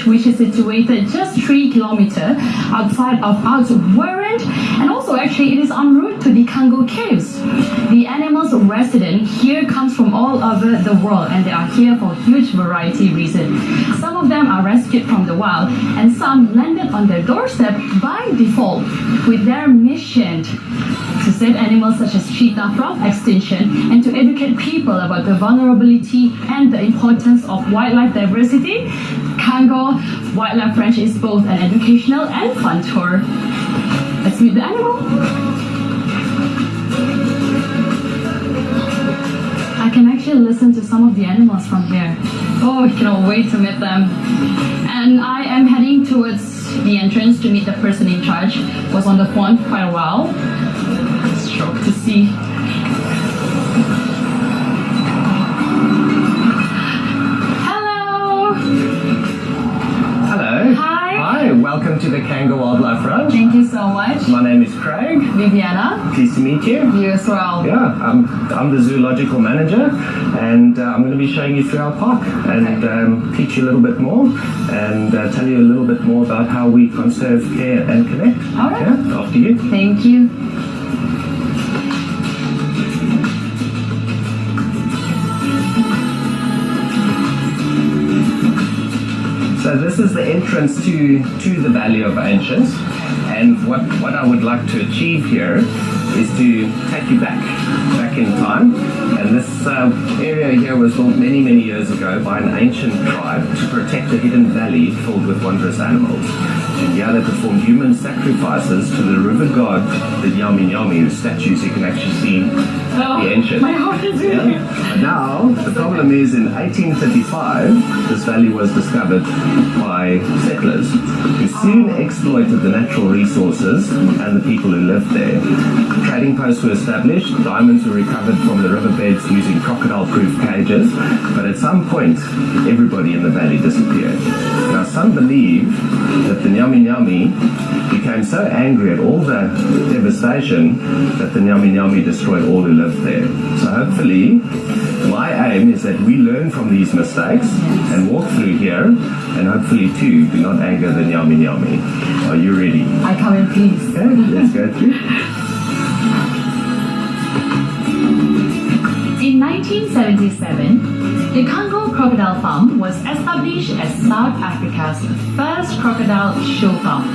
Which is situated just 3 kilometers outside of Oudtshoorn, and also actually it is en route to the Kango Caves. The animals resident here comes from all over the world, and they are here for a huge variety of reasons. Some of them are rescued from the wild, and some landed on their doorstep by default with their mission to save animals such as cheetah from extinction and to educate people about the vulnerability and the importance of wildlife diversity. Kango Wildlife Ranch is both an educational and fun tour. Let's meet the animal. I can actually listen to some of the animals from here. Oh, I cannot wait to meet them. And I am heading towards the entrance to meet the person in charge. Was on the phone for quite a while. Stroke to see. Welcome to the Kango Wildlife Ranch. Thank you so much. My name is Craig. Viviana. Pleased to meet you. You as well. Yeah, I'm the zoological manager, and I'm going to be showing you through our park and teach you a little bit more and tell you a little bit more about how we conserve, care and connect. All right. Yeah, after you. Thank you. So this is the entrance to the Valley of Ancients, and what I would like to achieve here is to take you back in time. And this area here was built many years ago by an ancient tribe to protect a hidden valley filled with wondrous animals. And here they performed human sacrifices to the river god, the Nyami Nyami, whose statues you can actually see the ancient. My heart is really. Yeah. Now, the problem is in 1835, this valley was discovered by settlers who soon exploited the natural resources and the people who lived there. Trading posts were established, diamonds were recovered from the riverbeds using crocodile-proof cages, but at some point, everybody in the valley disappeared. Now, some believe that the Nyami Nyami became so angry at all the devastation that the Nyami Nyami destroyed all who lived there. So hopefully, my aim is that we learn from these mistakes and walk through here, and hopefully too, do not anger the Nyami Nyami. Are you ready? I come in peace. Okay, let's go through. In 1977, the Kango Crocodile Farm was established as South Africa's first crocodile show farm.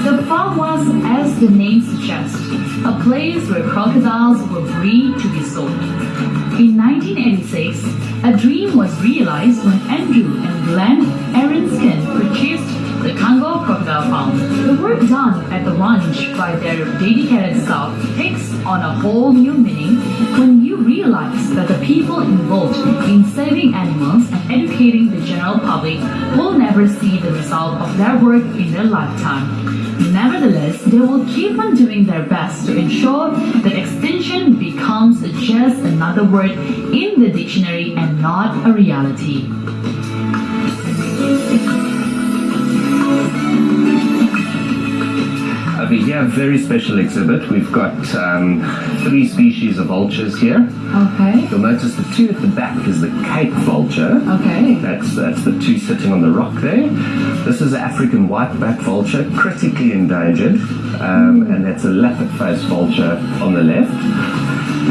The farm was, as the name suggests, a place where crocodiles were bred to be sold. In 1986, a dream was realized when Andrew and Glenn Arenskin purchased the Kango Crocodile Farm. The work done at the ranch by their dedicated staff takes on a whole new meaning when you realize that the people involved in saving animals and educating the general public will never see the result of their work in their lifetime. Nevertheless, they will keep on doing their best to ensure that extinction becomes just another word in the dictionary and not a reality. Over here, very special exhibit. We've got 3 species of vultures here. Okay. You'll notice the 2 at the back is the Cape vulture. Okay. That's the 2 sitting on the rock there. This is an African white-backed vulture, critically endangered, and that's a leopard-faced vulture on the left.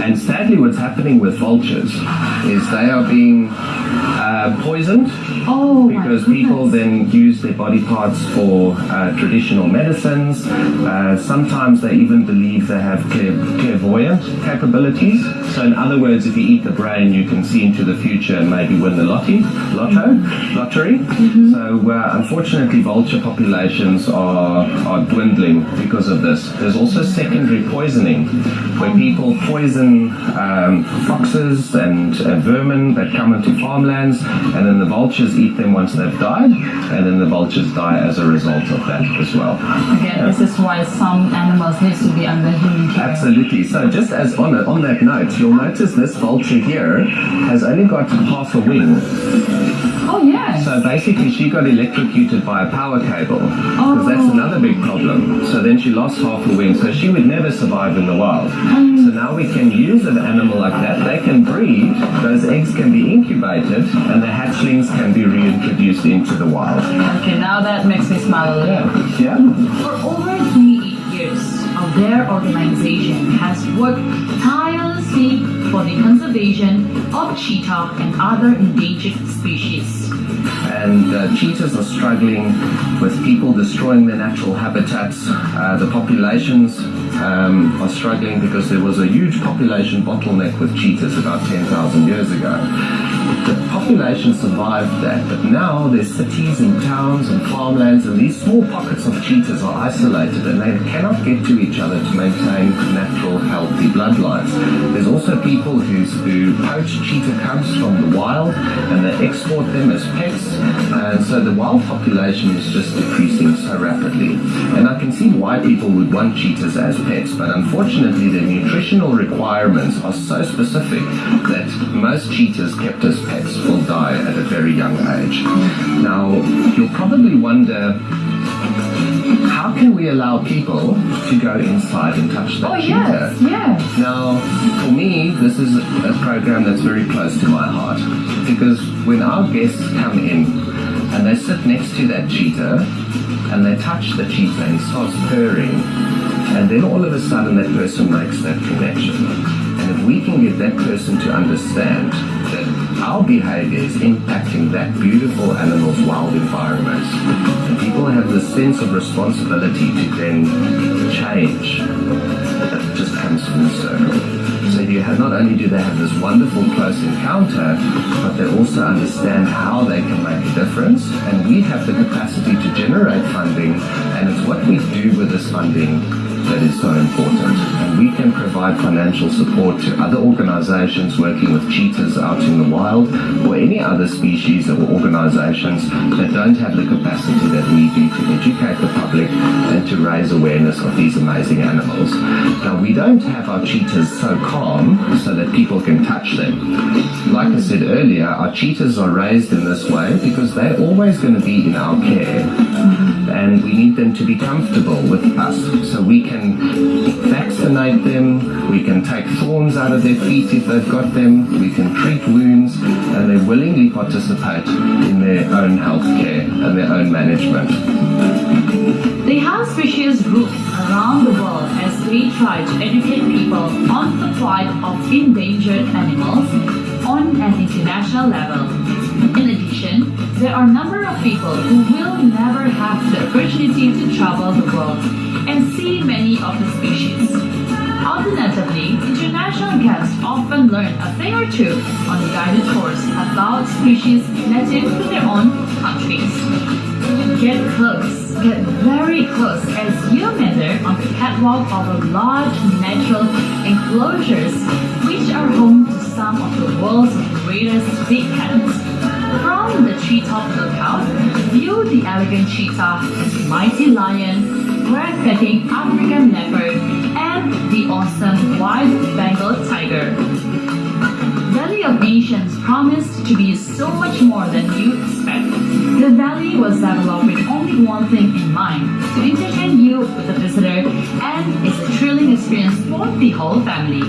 And sadly, what's happening with vultures is they are being poisoned because people then use their body parts for traditional medicines. Sometimes they even believe they have clairvoyant capabilities. So in other words, if you eat the brain, you can see into the future and maybe win the lottery. Mm-hmm. So unfortunately, vulture populations are dwindling because of this. There's also secondary poisoning, where people poison foxes and vermin that come into farmlands, and then the vultures eat them once they've died, and then the vultures die as a result of that as well. Again, this is why some animals need to be under human care. Absolutely. So just as on that note, you'll notice this vulture here has only got half a wing. Oh yeah. Yes. So basically, she got electrocuted by a power cable, because that's another big problem. So then she lost half a wing, so she would never survive in the wild. So now we can use an animal like that. They can breed, those eggs can be incubated, and the hatchlings can be reintroduced into the wild. Okay, now that makes me smile a little. Yeah. For over 28 years, their organization has worked tirelessly for the conservation of cheetah and other endangered species. And cheetahs are struggling with people destroying their natural habitats. The populations are struggling because there was a huge population bottleneck with cheetahs about 10,000 years ago. The population survived that, but now there's cities and towns and farmlands, and these small pockets of cheetahs are isolated and they cannot get to each other to maintain natural, healthy bloodlines. There's also people who poach cheetah cubs from the wild and they export them as pets, and so the wild population is just decreasing so rapidly. And I can see why people would want cheetahs as pets, but unfortunately their nutritional requirements are so specific that most cheetahs kept as pets will die at a very young age. Now, you'll probably wonder, how can we allow people to go inside and touch that cheetah? Yes. Now, for me, this is a program that's very close to my heart, because when our guests come in and they sit next to that cheetah and they touch the cheetah and it starts purring, and then all of a sudden that person makes that connection. And if we can get that person to understand that our behavior is impacting that beautiful animal's wild environment, and people have this sense of responsibility to then change, that just comes full circle. So you have, not only do they have this wonderful close encounter, but they also understand how they can make a difference, and we have the capacity to generate funding, and it's what we do with this funding that is so important. And we can provide financial support to other organizations working with cheetahs out in the wild, or any other species or organizations that don't have the capacity that we do to educate the public and to raise awareness of these amazing animals. Now, we don't have our cheetahs so calm so that people can touch them. Like I said earlier, our cheetahs are raised in this way because they're always going to be in our care, and we need them to be comfortable with us, so we can vaccinate them, we can take thorns out of their feet if they've got them, we can treat wounds, and they willingly participate in their own health care and their own management. They have species groups around the world as they try to educate people on the plight of endangered animals on an international level. In addition, there are a number of people who will never have the opportunity to travel the world and see many of the species. Alternatively, international guests often learn a thing or two on a guided course about species native to their own countries. Get close, get very close as you meander on the catwalk of a large natural enclosures which are home to some of the world's greatest big cats. From the treetop lookout, view the elegant cheetah, mighty lion, breathtaking African leopard, and the awesome white Bengal tiger. Valley of Nations promised to be so much more than you expect. The valley was developed with only one thing in mind, to entertain you with a visitor, and it's a thrilling experience for the whole family.